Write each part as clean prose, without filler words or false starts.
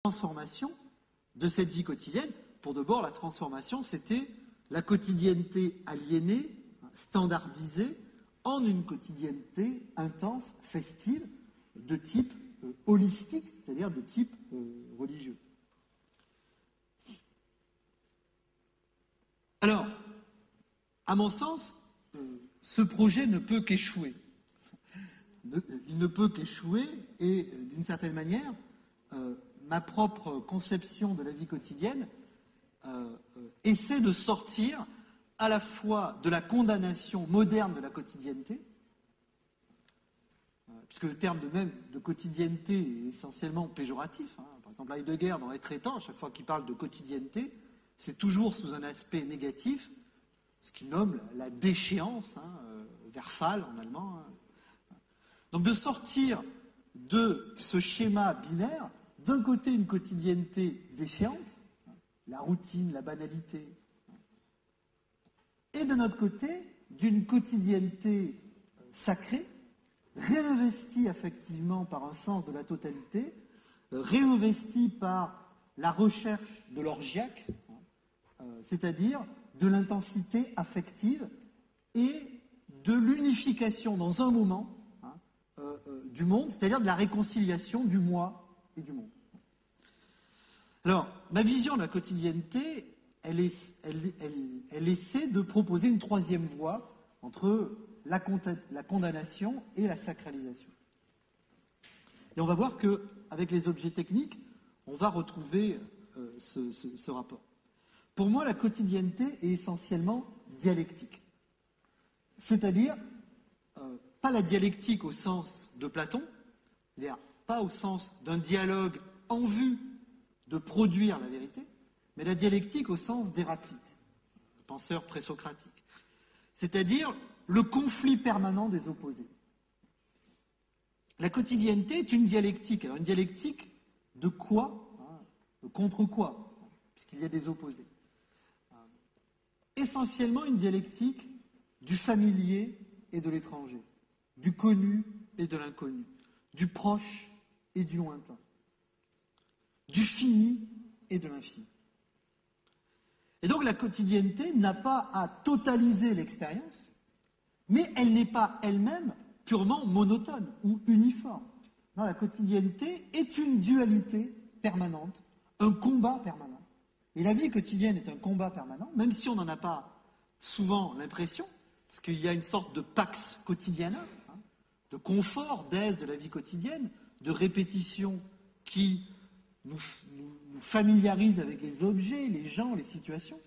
transformation de cette vie quotidienne. Pour d'abord, la transformation, c'était la quotidienneté aliénée, standardisée, en une quotidienneté intense, festive, de type holistique, c'est-à-dire de type religieux. Alors, à mon sens, ce projet ne peut qu'échouer. Il ne peut qu'échouer et, d'une certaine manière, ma propre conception de la vie quotidienne essaie de sortir à la fois de la condamnation moderne de la quotidienneté, puisque le terme même de quotidienneté est essentiellement péjoratif. Par exemple, Heidegger, dans Les Traitants, à chaque fois qu'il parle de quotidienneté, c'est toujours sous un aspect négatif, ce qu'il nomme la déchéance, Verfall en allemand. Donc de sortir de ce schéma binaire, d'un côté une quotidienneté déchéante, la routine, la banalité, et de notre côté d'une quotidienneté sacrée, réinvestie affectivement par un sens de la totalité, réinvestie par la recherche de l'orgiaque, c'est-à-dire de l'intensité affective et de l'unification dans un moment du monde, c'est-à-dire de la réconciliation du moi et du monde. Alors, ma vision de la quotidienneté, elle essaie de proposer une troisième voie entre la condamnation et la sacralisation. Et on va voir qu'avec les objets techniques, on va retrouver ce rapport. Pour moi, la quotidienneté est essentiellement dialectique. C'est-à-dire, pas la dialectique au sens de Platon, c'est-à-dire pas au sens d'un dialogue en vue de produire la vérité, mais la dialectique au sens d'Héraclite, le penseur présocratique. C'est-à-dire le conflit permanent des opposés. La quotidienneté est une dialectique. Alors une dialectique de quoi? Contre quoi? Puisqu'il y a des opposés. Essentiellement une dialectique du familier et de l'étranger, du connu et de l'inconnu, du proche et du lointain, du fini et de l'infini. Et donc la quotidienneté n'a pas à totaliser l'expérience, mais elle n'est pas elle-même purement monotone ou uniforme. Non, la quotidienneté est une dualité permanente, un combat permanent. Et la vie quotidienne est un combat permanent, même si on n'en a pas souvent l'impression, parce qu'il y a une sorte de pax quotidiana, de confort, d'aise de la vie quotidienne, de répétition qui nous familiarise avec les objets, les gens, les situations.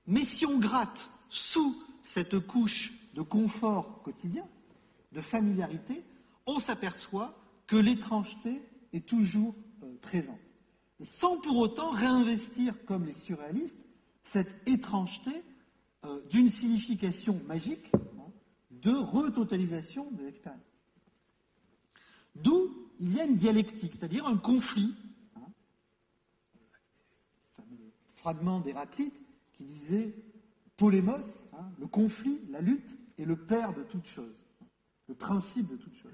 Mais si on gratte sous cette couche de confort quotidien, de familiarité, on s'aperçoit que l'étrangeté est toujours présente. Et sans pour autant réinvestir, comme les surréalistes, cette étrangeté d'une signification magique, de retotalisation de l'expérience. D'où il y a une dialectique, c'est-à-dire un conflit. Le fameux fragment d'Héraclite qui disait polémos, le conflit, la lutte est le père de toute chose, le principe de toute chose.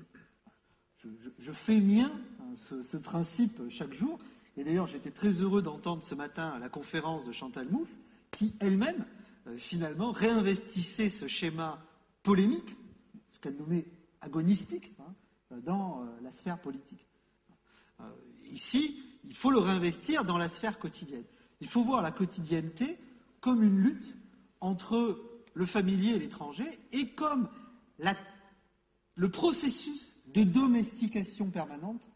Je fais mien ce principe chaque jour, et d'ailleurs j'étais très heureux d'entendre ce matin à la conférence de Chantal Mouffe, qui elle-même, finalement, réinvestissait ce schéma polémique, ce qu'elle nommait agonistique, dans la sphère politique. Ici, il faut le réinvestir dans la sphère quotidienne. Il faut voir la quotidienneté comme une lutte entre le familier et l'étranger, et comme le processus de domestication permanente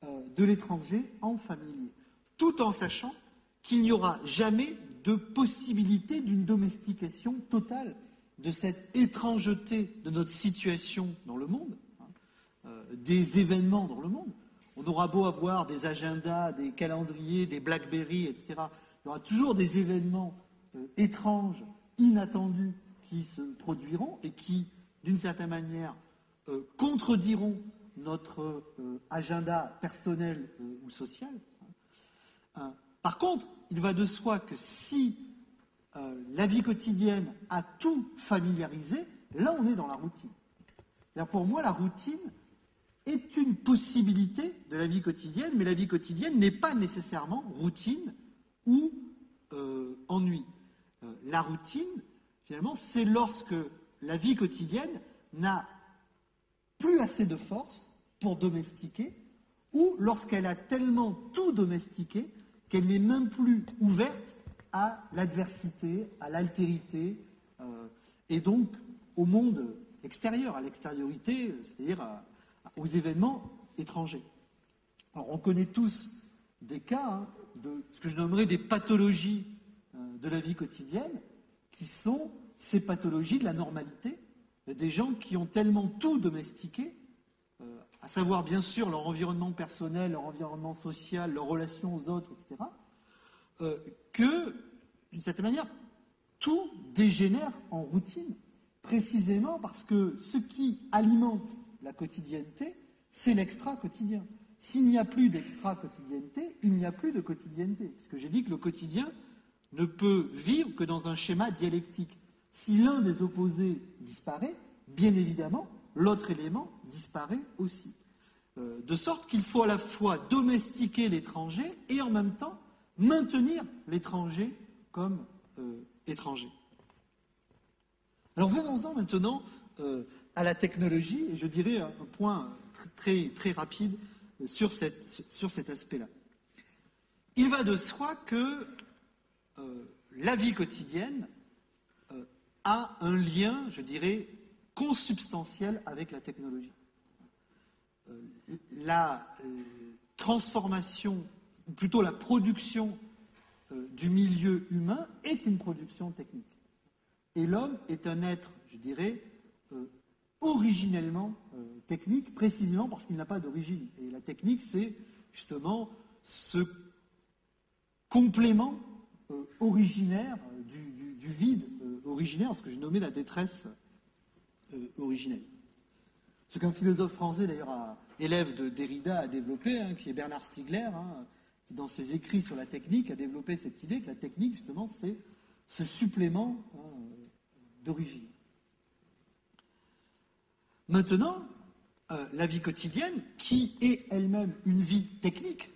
de l'étranger en familier, tout en sachant qu'il n'y aura jamais de possibilité d'une domestication totale de cette étrangeté de notre situation dans le monde, des événements dans le monde. On aura beau avoir des agendas, des calendriers, des Blackberry, etc. Il y aura toujours des événements étranges, inattendus, qui se produiront et qui, d'une certaine manière, contrediront notre agenda personnel ou social. Par contre, il va de soi que si la vie quotidienne a tout familiarisé, là on est dans la routine. C'est-à-dire pour moi, la routine, est une possibilité de la vie quotidienne, mais la vie quotidienne n'est pas nécessairement routine ou ennui. La routine, finalement, c'est lorsque la vie quotidienne n'a plus assez de force pour domestiquer, ou lorsqu'elle a tellement tout domestiqué qu'elle n'est même plus ouverte à l'adversité, à l'altérité, et donc au monde extérieur, à l'extériorité, c'est-à-dire aux événements étrangers. Alors, on connaît tous des cas de ce que je nommerais des pathologies de la vie quotidienne, qui sont ces pathologies de la normalité, des gens qui ont tellement tout domestiqué, à savoir bien sûr leur environnement personnel, leur environnement social, leurs relations aux autres, etc., que, d'une certaine manière, tout dégénère en routine, précisément parce que ce qui alimente la quotidienneté, c'est l'extra-quotidien. S'il n'y a plus d'extra-quotidienneté, il n'y a plus de quotidienneté, puisque j'ai dit que le quotidien ne peut vivre que dans un schéma dialectique. Si l'un des opposés disparaît, bien évidemment, l'autre élément disparaît aussi. De sorte qu'il faut à la fois domestiquer l'étranger et en même temps maintenir l'étranger comme étranger. Alors venons-en maintenant à la technologie, et je dirais un point très, très rapide sur cet aspect-là. Il va de soi que la vie quotidienne a un lien, je dirais, consubstantiel avec la technologie. La transformation, ou plutôt la production du milieu humain est une production technique. Et l'homme est un être, je dirais, originellement technique, précisément parce qu'il n'a pas d'origine. Et la technique, c'est justement ce complément originaire du vide originaire, ce que j'ai nommé la détresse originelle. Ce qu'un philosophe français, d'ailleurs, élève de Derrida, a développé, qui est Bernard Stiegler, qui dans ses écrits sur la technique a développé cette idée que la technique, justement, c'est ce supplément d'origine. Maintenant, la vie quotidienne, qui est elle-même une vie technique,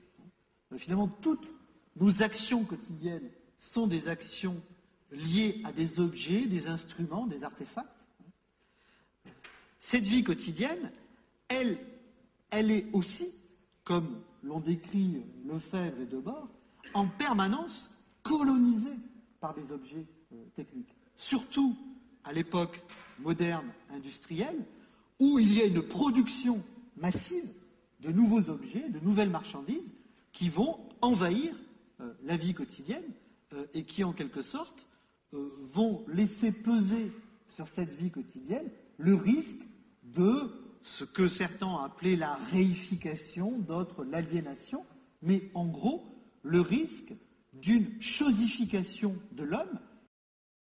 finalement, toutes nos actions quotidiennes sont des actions liées à des objets, des instruments, des artefacts. Cette vie quotidienne, elle est aussi, comme l'ont décrit Lefebvre et Debord, en permanence colonisée par des objets techniques. Surtout à l'époque moderne industrielle, où il y a une production massive de nouveaux objets, de nouvelles marchandises, qui vont envahir la vie quotidienne et qui, en quelque sorte, vont laisser peser sur cette vie quotidienne le risque de ce que certains ont appelé la réification, d'autres l'aliénation, mais en gros, le risque d'une chosification de l'homme